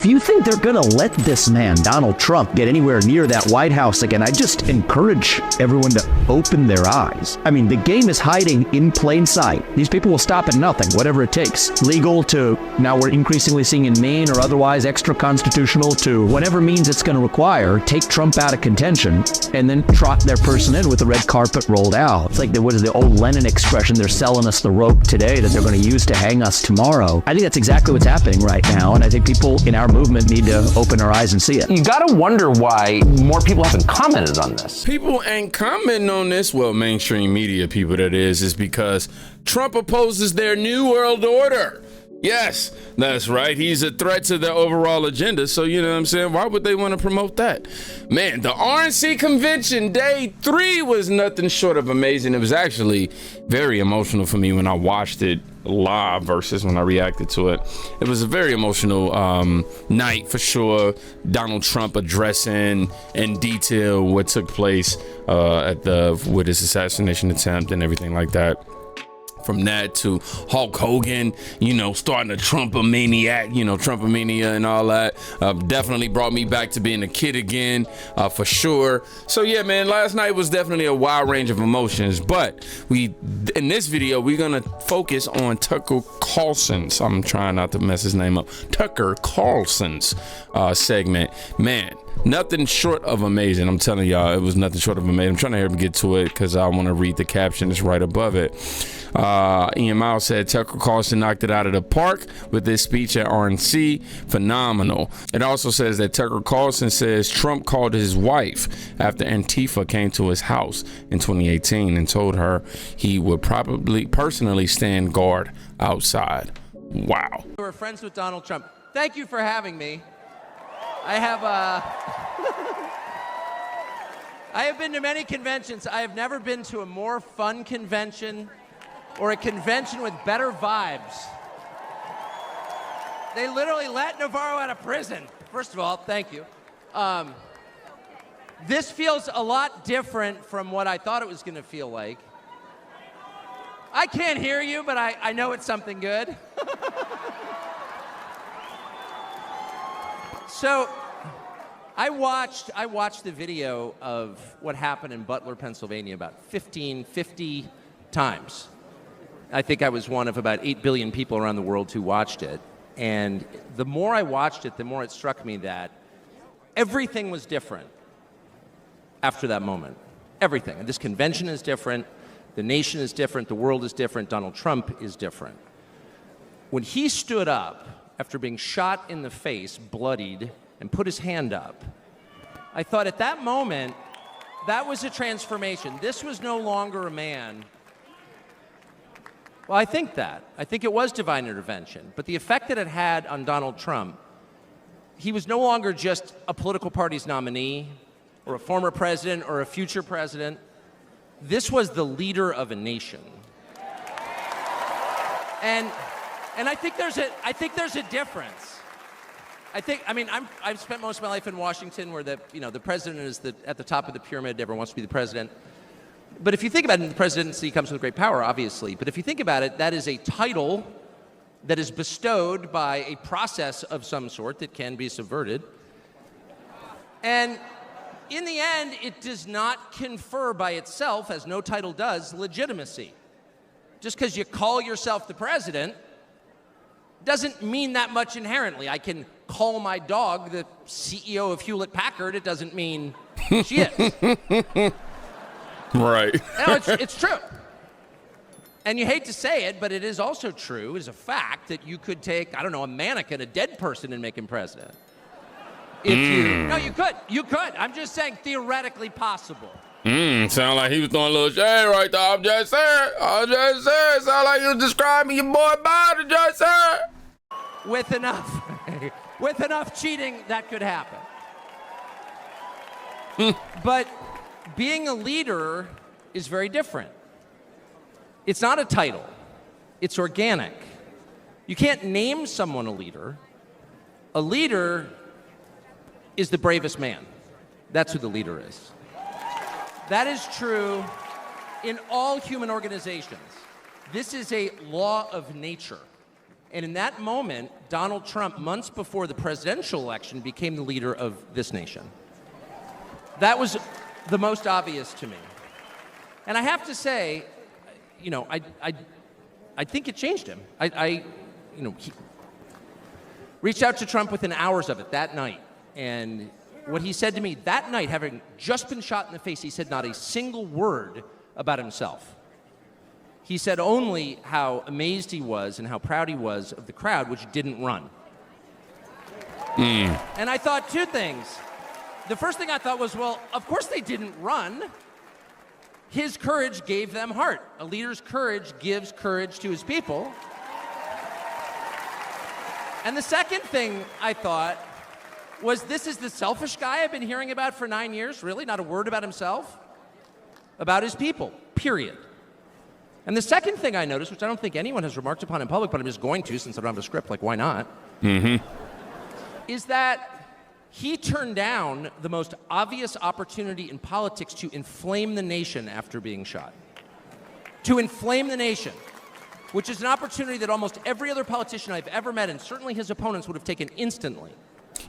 If you think they're gonna let this man, Donald Trump, get anywhere near that White House again, I just encourage everyone to open their eyes. I mean, the game is hiding in plain sight. These people will stop at nothing, whatever it takes. Legal to, now we're increasingly seeing in Maine or otherwise extra constitutional, to whatever means it's gonna require, take Trump out of contention, and then trot their person in with the red carpet rolled out. It's like, what is the old Lenin expression, they're selling us the rope today that they're gonna use to hang us tomorrow. I think that's exactly what's happening right now, and I think people in our movement need to open our eyes and see it. You gotta wonder why more people haven't commented on this. People ain't commenting on this, well, mainstream media people that is because Trump opposes their new world order. Yes, that's right. He's a threat to their overall agenda. So, you know what I'm saying? Why would they want to promote that? Man, the RNC convention day 3 was nothing short of amazing. It was actually very emotional for me when I watched it live versus when I reacted to it. It was a very emotional night for sure. Donald Trump addressing in detail what took place with his assassination attempt and everything like that. From that to Hulk Hogan, starting a Trump-a-maniac, Trump-a-mania and all that. Definitely brought me back to being a kid again, for sure. So yeah, man, last night was definitely a wide range of emotions. But in this video, we're gonna focus on Tucker Carlson's, I'm trying not to mess his name up, Tucker Carlson's segment. Man, nothing short of amazing. I'm telling y'all, it was nothing short of amazing. I'm trying to hear him get to it because I want to read the caption that's right above it. Ian Miles said Tucker Carlson knocked it out of the park with his speech at RNC. Phenomenal. It also says that Tucker Carlson says Trump called his wife after Antifa came to his house in 2018 and told her he would probably personally stand guard outside. Wow. We're friends with Donald Trump. Thank you for having me. I have been to many conventions. I have never been to a more fun convention or a convention with better vibes. They literally let Navarro out of prison. First of all, thank you. This feels a lot different from what I thought it was gonna feel like. I can't hear you, but I know it's something good. So, I watched the video of what happened in Butler, Pennsylvania about 50 times. I think I was one of about 8 billion people around the world who watched it. And the more I watched it, the more it struck me that everything was different after that moment. Everything. And this convention is different. The nation is different. The world is different. Donald Trump is different. When he stood up after being shot in the face, bloodied, and put his hand up, I thought at that moment, that was a transformation. This was no longer a man. Well, I think it was divine intervention. But the effect that it had on Donald Trump, he was no longer just a political party's nominee or a former president or a future president. This was the leader of a nation. And I think there's a difference. I've spent most of my life in Washington where the president is at the top of the pyramid, everyone wants to be the president. But if you think about it, the presidency comes with great power, obviously. But if you think about it, that is a title that is bestowed by a process of some sort that can be subverted. And in the end, it does not confer by itself, as no title does, legitimacy. Just because you call yourself the president doesn't mean that much inherently. I can call my dog the CEO of Hewlett-Packard. It doesn't mean she is. Right. No, it's true. And you hate to say it, but it is also true, it is a fact, that you could take, a mannequin, a dead person, and make him president. No, you could. I'm just saying theoretically possible. Sound like he was throwing a little shade right there. I'm just saying. Sound like you was describing your boy Biden, just saying. With enough cheating, that could happen. But being a leader is very different. It's not a title. It's organic. You can't name someone a leader. A leader is the bravest man. That's who the leader is. That is true in all human organizations. This is a law of nature. And in that moment, Donald Trump, months before the presidential election, became the leader of this nation. That was the most obvious to me. And I have to say, you know, I think it changed him. He reached out to Trump within hours of it that night. And what he said to me that night, having just been shot in the face, he said not a single word about himself. He said only how amazed he was and how proud he was of the crowd, which didn't run. And I thought two things. The first thing I thought was, well, of course they didn't run. His courage gave them heart. A leader's courage gives courage to his people. And the second thing I thought was, this is the selfish guy I've been hearing about for 9 years? Really? Not a word about himself? About his people, period. And the second thing I noticed, which I don't think anyone has remarked upon in public, but I'm just going to since I don't have a script, like why not? Is that he turned down the most obvious opportunity in politics to inflame the nation after being shot. To inflame the nation, which is an opportunity that almost every other politician I've ever met, and certainly his opponents, would have taken instantly.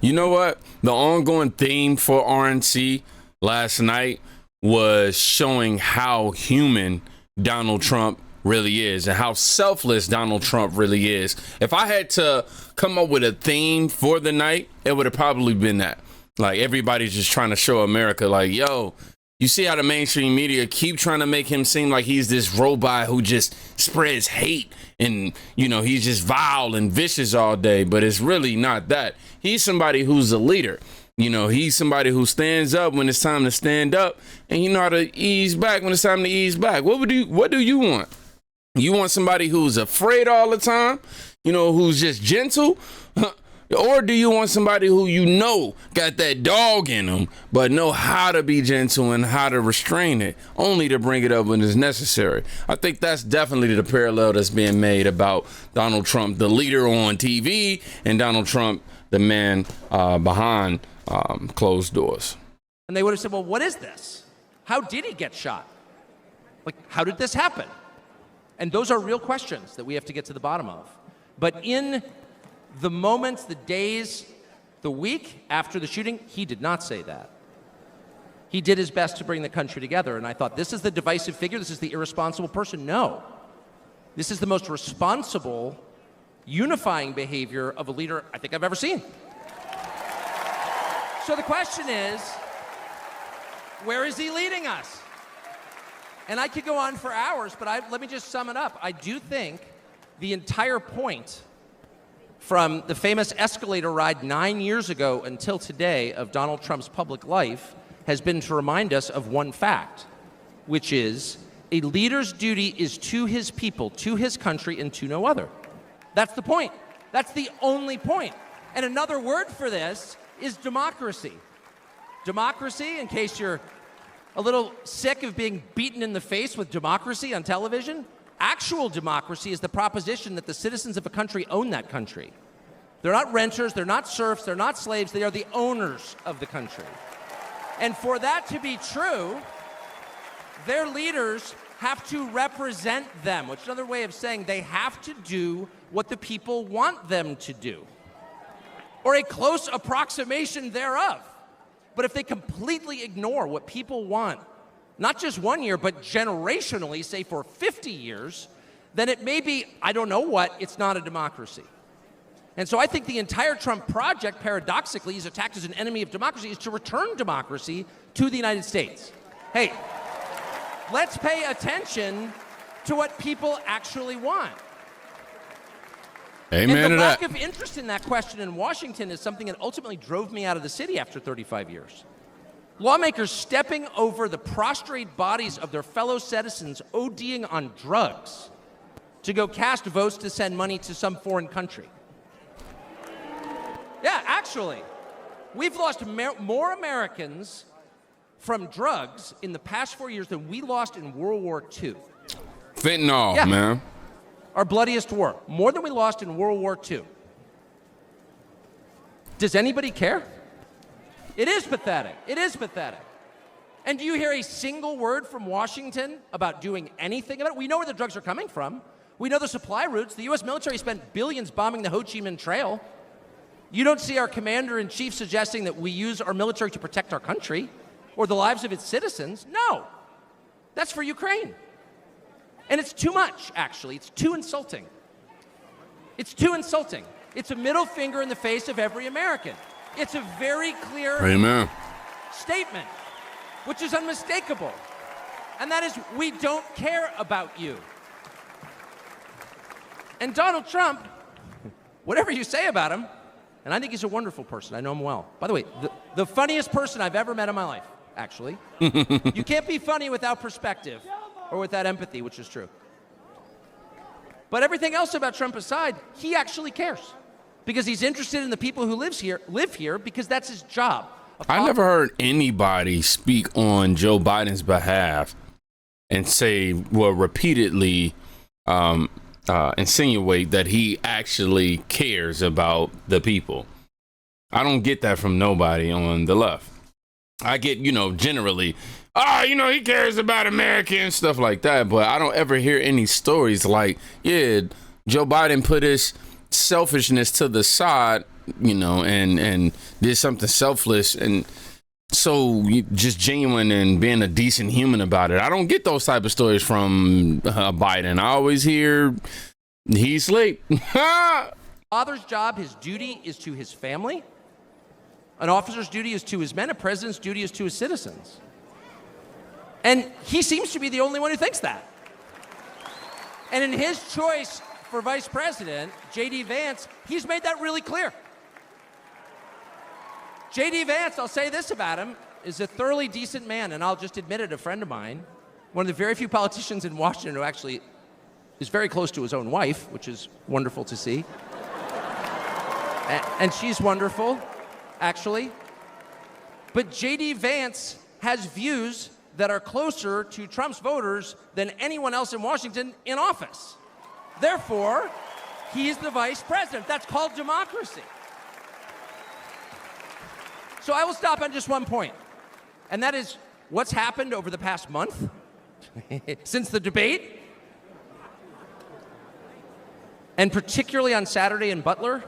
You know what? The ongoing theme for RNC last night was showing how human Donald Trump really is and how selfless Donald Trump really is. If I had to come up with a theme for the night, it would have probably been that. Like, everybody's just trying to show America, like, yo, you see how the mainstream media keep trying to make him seem like he's this robot who just spreads hate and, you know, he's just vile and vicious all day. But it's really not that. He's somebody who's a leader. You know, he's somebody who stands up when it's time to stand up, and you know how to ease back when it's time to ease back. What do you want? You want somebody who's afraid all the time, you know, who's just gentle? Or do you want somebody who you know got that dog in them, but know how to be gentle and how to restrain it, only to bring it up when it's necessary? I think that's definitely the parallel that's being made about Donald Trump, the leader on TV, and Donald Trump, the man behind closed doors. And they would have said, well, what is this? How did he get shot? Like, how did this happen? And those are real questions that we have to get to the bottom of. But in the moments, the days, the week after the shooting, he did not say that. He did his best to bring the country together. And I thought, this is the divisive figure? This is the irresponsible person? No. This is the most responsible, unifying behavior of a leader I think I've ever seen. So the question is, where is he leading us? And I could go on for hours, but let me just sum it up. I do think the entire point from the famous escalator ride 9 years ago until today of Donald Trump's public life has been to remind us of one fact, which is a leader's duty is to his people, to his country, and to no other. That's the point. That's the only point. And another word for this is democracy. Democracy, in case you're a little sick of being beaten in the face with democracy on television, actual democracy is the proposition that the citizens of a country own that country. They're not renters, they're not serfs, they're not slaves, they are the owners of the country. And for that to be true, their leaders have to represent them, which is another way of saying they have to do what the people want them to do, or a close approximation thereof. But if they completely ignore what people want, not just 1 year, but generationally, say for 50 years, then it may be, I don't know what, it's not a democracy. And so I think the entire Trump project, paradoxically, is attacked as an enemy of democracy, is to return democracy to the United States. Hey, let's pay attention to what people actually want. Amen. And the to lack that. of interest in that question in Washington is something that ultimately drove me out of the city after 35 years. Lawmakers stepping over the prostrate bodies of their fellow citizens ODing on drugs to go cast votes to send money to some foreign country. Yeah, actually, we've lost more Americans from drugs in the past 4 years than we lost in World War II. Fentanyl, Yeah. man. Our bloodiest war, more than we lost in World War II. Does anybody care? It is pathetic. It is pathetic. And do you hear a single word from Washington about doing anything about it? We know where the drugs are coming from. We know the supply routes. The U.S. military spent billions bombing the Ho Chi Minh Trail. You don't see our commander-in-chief suggesting that we use our military to protect our country or the lives of its citizens. No, that's for Ukraine. And it's too much, actually. It's too insulting. It's too insulting. It's a middle finger in the face of every American. It's a very clear Amen. statement, which is unmistakable. And that is, we don't care about you. And Donald Trump, whatever you say about him, and I think he's a wonderful person. I know him well. By the way, the funniest person I've ever met in my life, actually. You can't be funny without perspective or without empathy, which is true. But everything else about Trump aside, he actually cares because he's interested in the people who live here because that's his job. I never heard anybody speak on Joe Biden's behalf and say, well, repeatedly insinuate that he actually cares about the people. I don't get that from nobody on the left. I get, generally, he cares about Americans, stuff like that. But I don't ever hear any stories like, yeah, Joe Biden put his selfishness to the side, and did something selfless and so just genuine and being a decent human about it. I don't get those type of stories from Biden. I always hear he's late. Father's job, his duty is to his family. An officer's duty is to his men. A president's duty is to his citizens. And he seems to be the only one who thinks that. And in his choice for vice president, J.D. Vance, he's made that really clear. J.D. Vance, I'll say this about him, is a thoroughly decent man, and I'll just admit it, a friend of mine, one of the very few politicians in Washington who actually is very close to his own wife, which is wonderful to see. And she's wonderful, actually. But J.D. Vance has views that are closer to Trump's voters than anyone else in Washington in office. Therefore, he's the vice president. That's called democracy. So I will stop on just one point, and that is what's happened over the past month since the debate, and particularly on Saturday in Butler.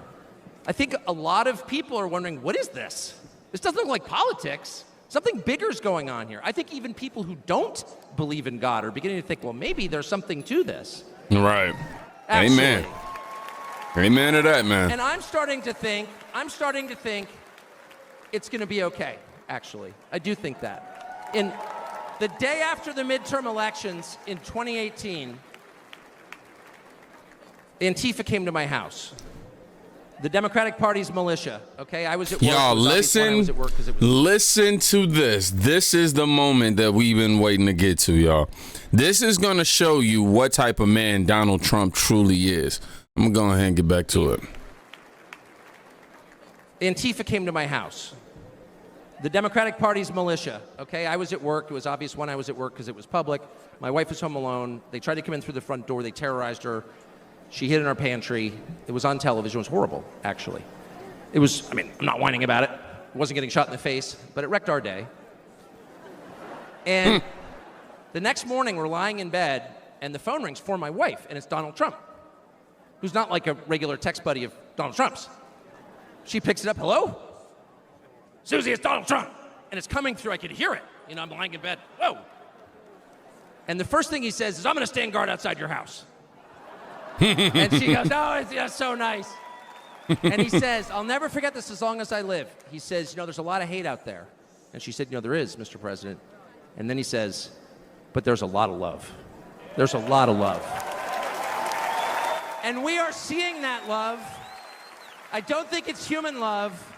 I think a lot of people are wondering, what is this? This doesn't look like politics. Something bigger is going on here. I think even people who don't believe in God are beginning to think, well, maybe there's something to this. Right. Absolutely. Amen. Amen to that, man. And I'm starting to think it's going to be okay, actually. I do think that. In the day after the midterm elections in 2018, Antifa came to my house. The Democratic Party's militia, okay? I was at work. Y'all, listen to this. This is the moment that we've been waiting to get to, y'all. This is going to show you what type of man Donald Trump truly is. I'm going to go ahead and get back to it. Antifa came to my house. The Democratic Party's militia, okay? I was at work. It was obvious when I was at work because it was public. My wife was home alone. They tried to come in through the front door. They terrorized her. She hid in our pantry. It was on television. It was horrible, actually. It was, I'm not whining about it. I wasn't getting shot in the face, but it wrecked our day. And the next morning, we're lying in bed, and the phone rings for my wife, and it's Donald Trump, who's not like a regular text buddy of Donald Trump's. She picks it up. Hello? Susie, it's Donald Trump. And it's coming through. I could hear it. I'm lying in bed. Whoa. And the first thing he says is, I'm going to stand guard outside your house. And she goes, oh, it's so nice. And he says, I'll never forget this as long as I live. He says, there's a lot of hate out there. And she said, there is, Mr. President. And then he says, but there's a lot of love. There's a lot of love. And we are seeing that love. I don't think it's human love.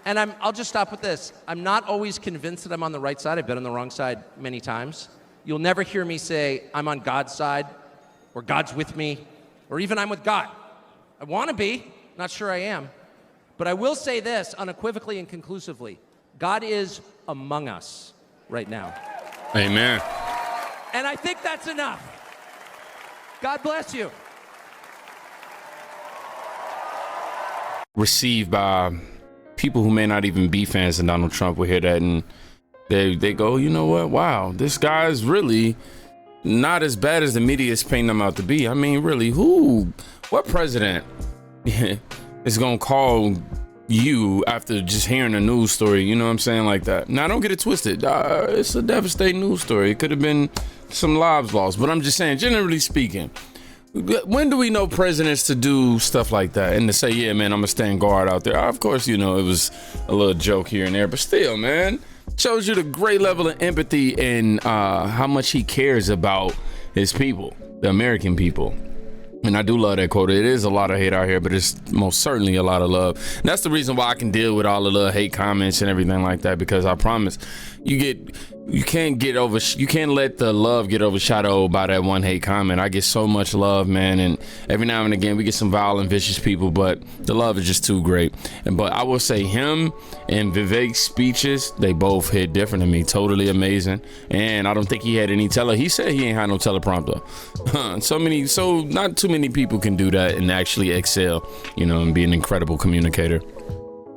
And I'll just stop with this. I'm not always convinced that I'm on the right side. I've been on the wrong side many times. You'll never hear me say, I'm on God's side, or God's with me, or even I'm with God. I want to be, not sure I am. But I will say this unequivocally and conclusively. God is among us right now. Amen. And I think that's enough. God bless you. Received by people who may not even be fans of Donald Trump will hear that and they go, you know what? Wow, this guy's really not as bad as the media is painting them out to be. I mean, really, what president is going to call you after just hearing a news story, you know what I'm saying, like that? Now, don't get it twisted. It's a devastating news story. It could have been some lives lost, but I'm just saying, generally speaking, when do we know presidents to do stuff like that and to say, yeah, man, I'm gonna stand guard out there? Of course, you know, it was a little joke here and there, but still, man, shows you the great level of empathy and how much he cares about his people, the American people. And I do love that quote. It is a lot of hate out here, but it's most certainly a lot of love. And that's the reason why I can deal with all the little hate comments and everything like that, because I promise you can't let the love get overshadowed by that one hate comment. I get so much love, man, and every now and again we get some violent, vicious people, but the love is just too great. But I will say so and Vivek's speeches, they both hit different to me. Totally amazing. And I don't think he had any he said he ain't had no teleprompter. So not too many people can do that and actually excel, you know, and be an incredible communicator.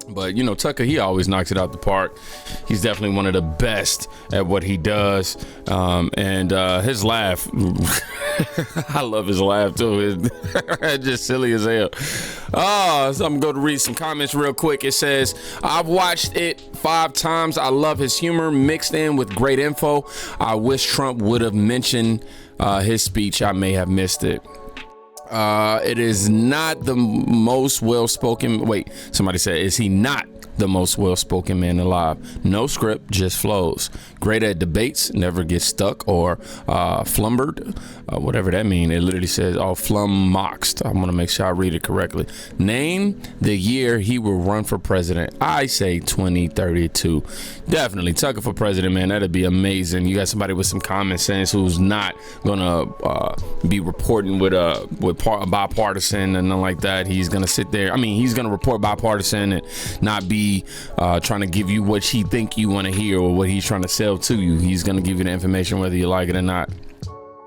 But, you know, Tucker, he always knocks it out the park. He's definitely one of the best at what he does. And his laugh, I love his laugh, too. It's just silly as hell. So I'm going to read some comments real quick. It says, I've watched it 5 times. I love his humor mixed in with great info. I wish Trump would have mentioned his speech. I may have missed it. It is not the most well-spoken. Wait, somebody said, is he not the most well-spoken man alive? No script, just flows. Great at debates, never gets stuck or flumbered, whatever that means. It literally says, flummoxed. I'm going to make sure I read it correctly. Name the year he will run for president. I say 2032. Definitely. Tucker for president, man. That'd be amazing. You got somebody with some common sense who's not going to be reporting with bipartisan and nothing like that. He's going to sit there. I mean, he's going to report bipartisan and not be trying to give you what he think you want to hear or what he's trying to sell to you. He's going to give you the information whether you like it or not.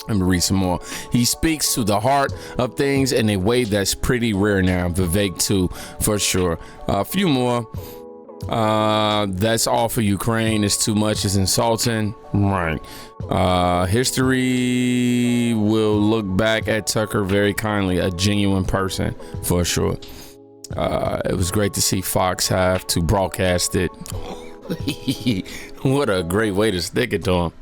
Let me read some more. He speaks to the heart of things in a way that's pretty rare now. Vivek too, for sure. A few more. That's all for Ukraine. It's too much. It's insulting. Right. History will look back at Tucker very kindly. A genuine person, for sure. It was great to see Fox have to broadcast it. What a great way to stick it to him.